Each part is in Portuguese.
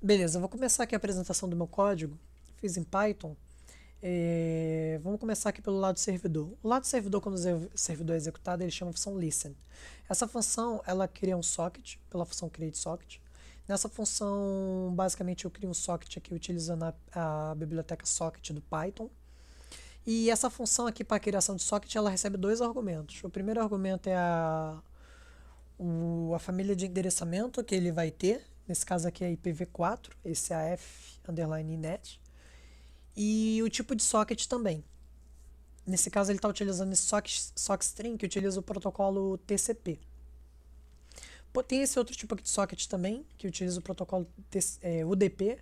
Beleza, eu vou começar aqui a apresentação do meu código. Fiz em Python. Vamos começar aqui pelo lado do servidor. O lado do servidor, quando o servidor é executado, ele chama a função listen. Essa função, ela cria um socket, pela função createSocket. Nessa função, basicamente, eu crio um socket aqui utilizando a biblioteca socket do Python. E essa função aqui para a criação de socket, ela recebe dois argumentos. O primeiro argumento é a família de endereçamento que ele vai ter. Nesse caso aqui é IPv4, esse é AF underline inet. E o tipo de socket também. Nesse caso ele está utilizando esse sockstring que utiliza o protocolo TCP. Tem esse outro tipo aqui de socket também, que utiliza o protocolo UDP.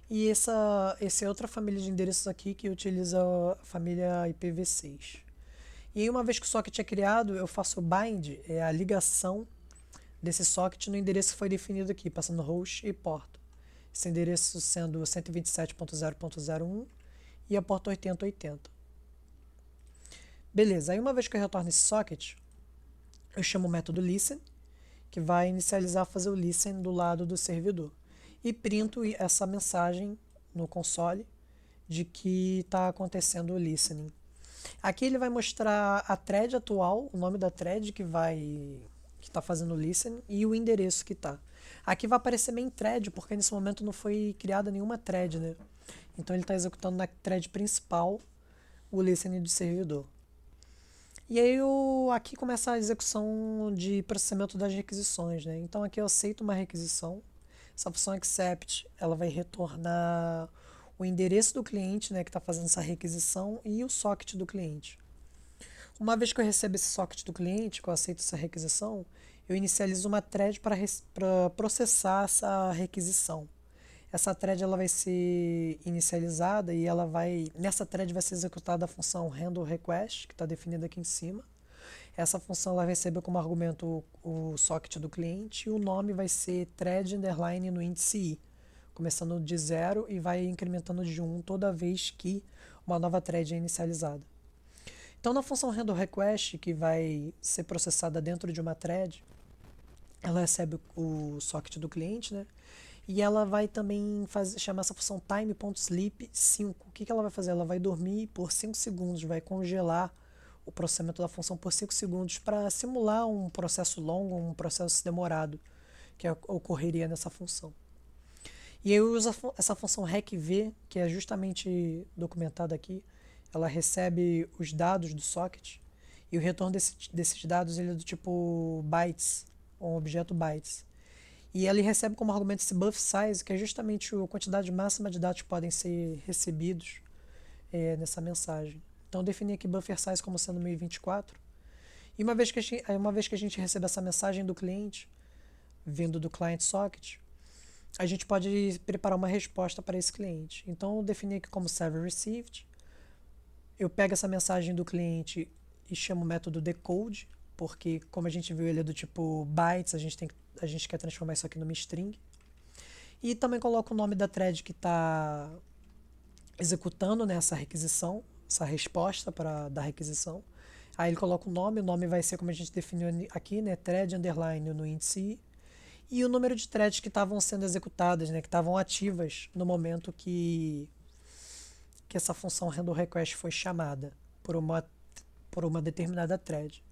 E essa outra família de endereços aqui que utiliza a família IPv6. E aí, uma vez que o socket é criado, eu faço o bind, é a ligação desse socket no endereço que foi definido aqui, passando host e porta. Esse endereço sendo 127.0.0.1 e a porta 8080. Beleza, aí uma vez que eu retorno esse socket, eu chamo o método listen, que vai inicializar fazer o listen do lado do servidor. E printo essa mensagem no console de que está acontecendo o listening. Aqui ele vai mostrar a thread atual, o nome da thread que está fazendo o listen e o endereço que está. Aqui vai aparecer main thread, porque nesse momento não foi criada nenhuma thread, né? Então ele está executando na thread principal o listening do servidor. E aí aqui começa a execução de processamento das requisições, né? Então aqui eu aceito uma requisição. Essa função accept, ela vai retornar o endereço do cliente, né, que está fazendo essa requisição e o socket do cliente. Uma vez que eu recebo esse socket do cliente, que eu aceito essa requisição, eu inicializo uma thread para processar essa requisição. Essa thread ela vai ser inicializada e nessa thread vai ser executada a função handleRequest, que está definida aqui em cima. Essa função ela recebe como argumento o socket do cliente e o nome vai ser thread underline no índice i, começando de 0 e vai incrementando de 1 toda vez que uma nova thread é inicializada. Então, na função handleRequest, que vai ser processada dentro de uma thread, ela recebe o socket do cliente, né? E ela vai também chamar essa função time.sleep 5. O que ela vai fazer? Ela vai dormir por 5 segundos, vai congelar o processamento da função por 5 segundos para simular um processo longo, um processo demorado que ocorreria nessa função. E eu uso essa função recv, que é justamente documentada aqui. Ela recebe os dados do socket e o retorno desses dados ele é do tipo bytes, um objeto bytes. E ele recebe como argumento esse buff size, que é justamente a quantidade máxima de dados que podem ser recebidos nessa mensagem. Então eu defini aqui buffer size como sendo 1024. E uma vez que a gente recebe essa mensagem do cliente, vindo do client socket, a gente pode preparar uma resposta para esse cliente. Então eu defini aqui como server received. Eu pego essa mensagem do cliente e chamo o método decode, porque como a gente viu ele é do tipo bytes, a gente quer transformar isso aqui numa string. E também coloco o nome da thread que está executando nessa requisição, essa resposta da requisição. Aí ele coloca o nome vai ser como a gente definiu aqui, né, thread underline no índice i, e o número de threads que estavam sendo executadas, né, que estavam ativas no momento que essa função handleRequest foi chamada por uma determinada thread.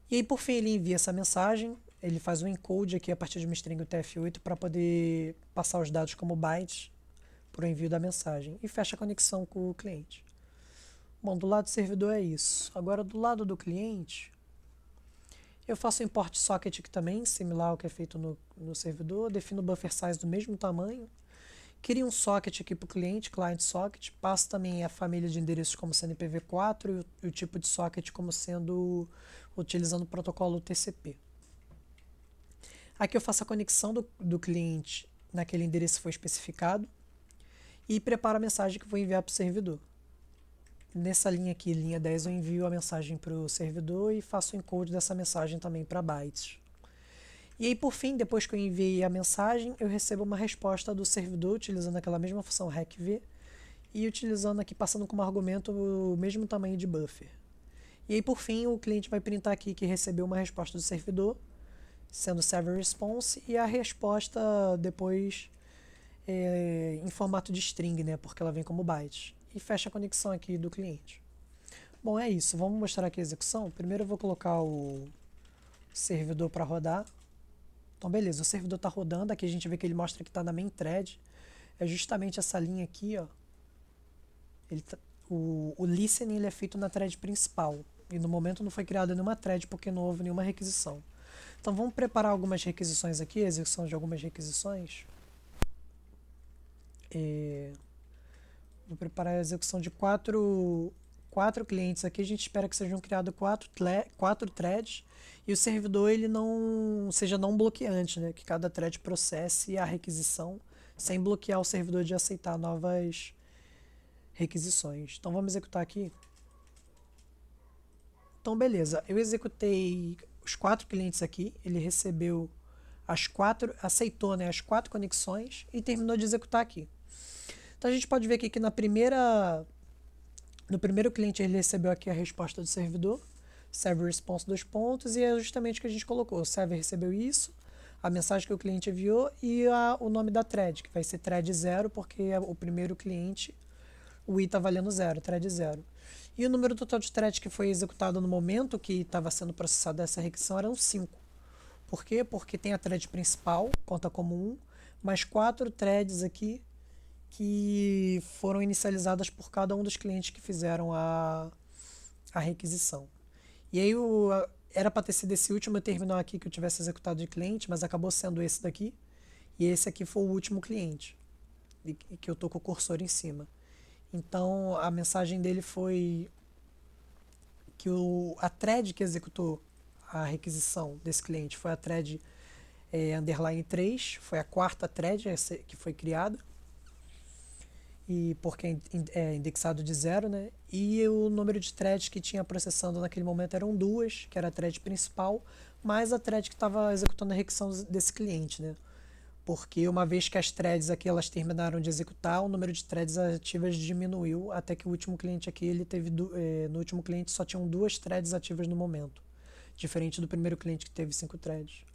E aí, por fim, ele envia essa mensagem, ele faz um encode aqui a partir de uma string UTF-8 para poder passar os dados como bytes para o envio da mensagem e fecha a conexão com o cliente. Bom, do lado do servidor é isso. Agora, do lado do cliente, eu faço o import socket aqui também, similar ao que é feito no servidor, defino o buffer size do mesmo tamanho, crio um socket aqui para o cliente, client socket, passo também a família de endereços como sendo IPv4 e o tipo de socket como sendo utilizando o protocolo TCP. Aqui eu faço a conexão do cliente naquele endereço que foi especificado e preparo a mensagem que vou enviar para o servidor. Nessa linha aqui, linha 10, eu envio a mensagem para o servidor e faço o encode dessa mensagem também para bytes. E aí, por fim, depois que eu enviei a mensagem, eu recebo uma resposta do servidor utilizando aquela mesma função recv e utilizando aqui, passando como argumento o mesmo tamanho de buffer. E aí, por fim, o cliente vai printar aqui que recebeu uma resposta do servidor, sendo server response, e a resposta depois em formato de string, né, porque ela vem como bytes. E fecha a conexão aqui do cliente. Bom, é isso. Vamos mostrar aqui a execução. Primeiro eu vou colocar o servidor para rodar. Então, beleza, o servidor está rodando. Aqui a gente vê que ele mostra que está na main thread. É justamente essa linha aqui, ó. O listening ele é feito na thread principal. E no momento não foi criada nenhuma thread porque não houve nenhuma requisição. Então vamos preparar algumas requisições aqui, a execução de algumas requisições. Vou preparar a execução de quatro clientes aqui. A gente espera que sejam criados quatro threads e o servidor ele não seja não bloqueante, né? Que cada thread processe a requisição sem bloquear o servidor de aceitar novas requisições. Então vamos executar aqui. Então beleza, eu executei os 4 clientes aqui, ele recebeu aceitou, né, as 4 conexões e terminou de executar aqui. Então a gente pode ver aqui que no primeiro cliente ele recebeu aqui a resposta do servidor, server response 2 pontos, e é justamente o que a gente colocou. O server recebeu isso, a mensagem que o cliente enviou e o nome da thread, que vai ser thread 0, porque é o primeiro cliente, o i está valendo 0, thread 0. E o número total de threads que foi executado no momento que estava sendo processada essa requisição eram 5. Por quê? Porque tem a thread principal, conta como 1, mais 4 threads aqui que foram inicializadas por cada um dos clientes que fizeram a requisição. E aí era para ter sido esse último terminal aqui que eu tivesse executado de cliente, mas acabou sendo esse daqui. E esse aqui foi o último cliente, que eu estou com o cursor em cima. Então a mensagem dele foi que a thread que executou a requisição desse cliente foi a thread underline 3, foi a quarta thread que foi criada, e porque é indexado de 0, né? E o número de threads que tinha processando naquele momento eram 2, que era a thread principal, mais a thread que estava executando a requisição desse cliente, né? Porque uma vez que as threads aqui elas terminaram de executar, o número de threads ativas diminuiu, até que o último cliente aqui, ele teve no último cliente só tinham 2 threads ativas no momento, diferente do primeiro cliente que teve 5 threads.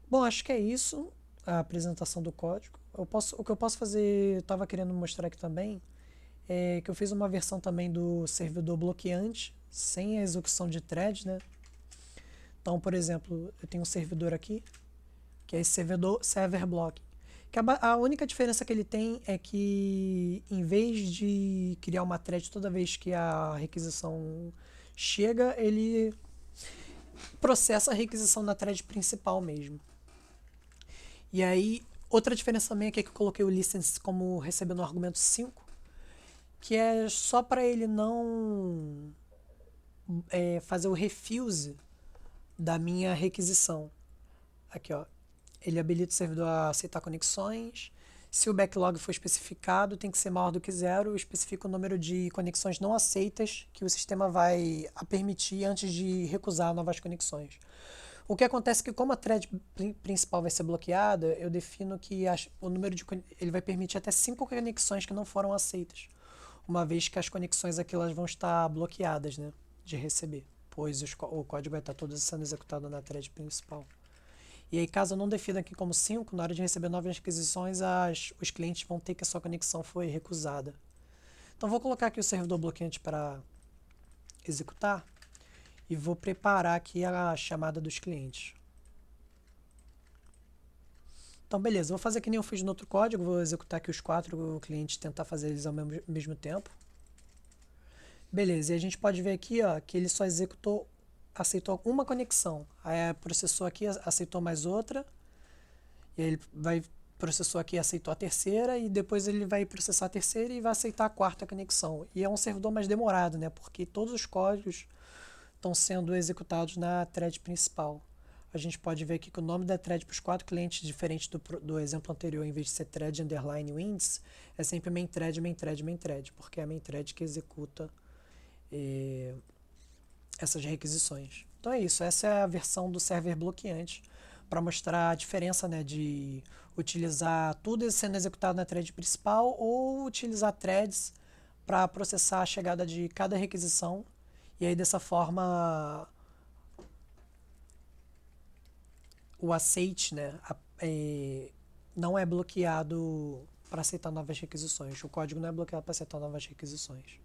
Bom, acho que é isso, a apresentação do código. O que eu posso fazer, eu estava querendo mostrar aqui também, é que eu fiz uma versão também do servidor bloqueante, sem a execução de threads, né? Então, por exemplo, eu tenho um servidor aqui, que é esse server block. Que a única diferença que ele tem é que, em vez de criar uma thread toda vez que a requisição chega, ele processa a requisição da thread principal mesmo. E aí, outra diferença também é que eu coloquei o listen como recebendo o argumento 5, que é só para ele não fazer o refuse da minha requisição. Aqui, ó. Ele habilita o servidor a aceitar conexões. Se o backlog for especificado, tem que ser maior do que 0. Especifica o número de conexões não aceitas que o sistema vai permitir antes de recusar novas conexões. O que acontece é que, como a thread principal vai ser bloqueada, eu defino que o número ele vai permitir até 5 conexões que não foram aceitas, uma vez que as conexões aqui elas vão estar bloqueadas, né, de receber, pois o código vai estar todo sendo executado na thread principal. E aí, caso eu não defina aqui como 5, na hora de receber novas requisições, os clientes vão ter que a sua conexão foi recusada. Então, vou colocar aqui o servidor bloqueante para executar e vou preparar aqui a chamada dos clientes. Então, beleza, vou fazer que nem eu fiz no outro código, vou executar aqui os 4 clientes, tentar fazer eles ao mesmo tempo. Beleza, e a gente pode ver aqui, ó, que ele só aceitou uma conexão. Aí processou aqui, aceitou mais outra, e aí ele processou aqui, aceitou a terceira, e depois ele vai processar a terceira e vai aceitar a quarta conexão. E é um servidor mais demorado, né, porque todos os códigos estão sendo executados na thread principal. A gente pode ver aqui que o nome da thread para os 4 clientes, diferente do exemplo anterior, em vez de ser thread underline wins, é sempre main thread, main thread, main thread, porque é a main thread que executa essas requisições. Então é isso, essa é a versão do server bloqueante, para mostrar a diferença, né, de utilizar tudo sendo executado na thread principal ou utilizar threads para processar a chegada de cada requisição. E aí, dessa forma, o aceite, né, não é bloqueado para aceitar novas requisições. O código não é bloqueado para aceitar novas requisições.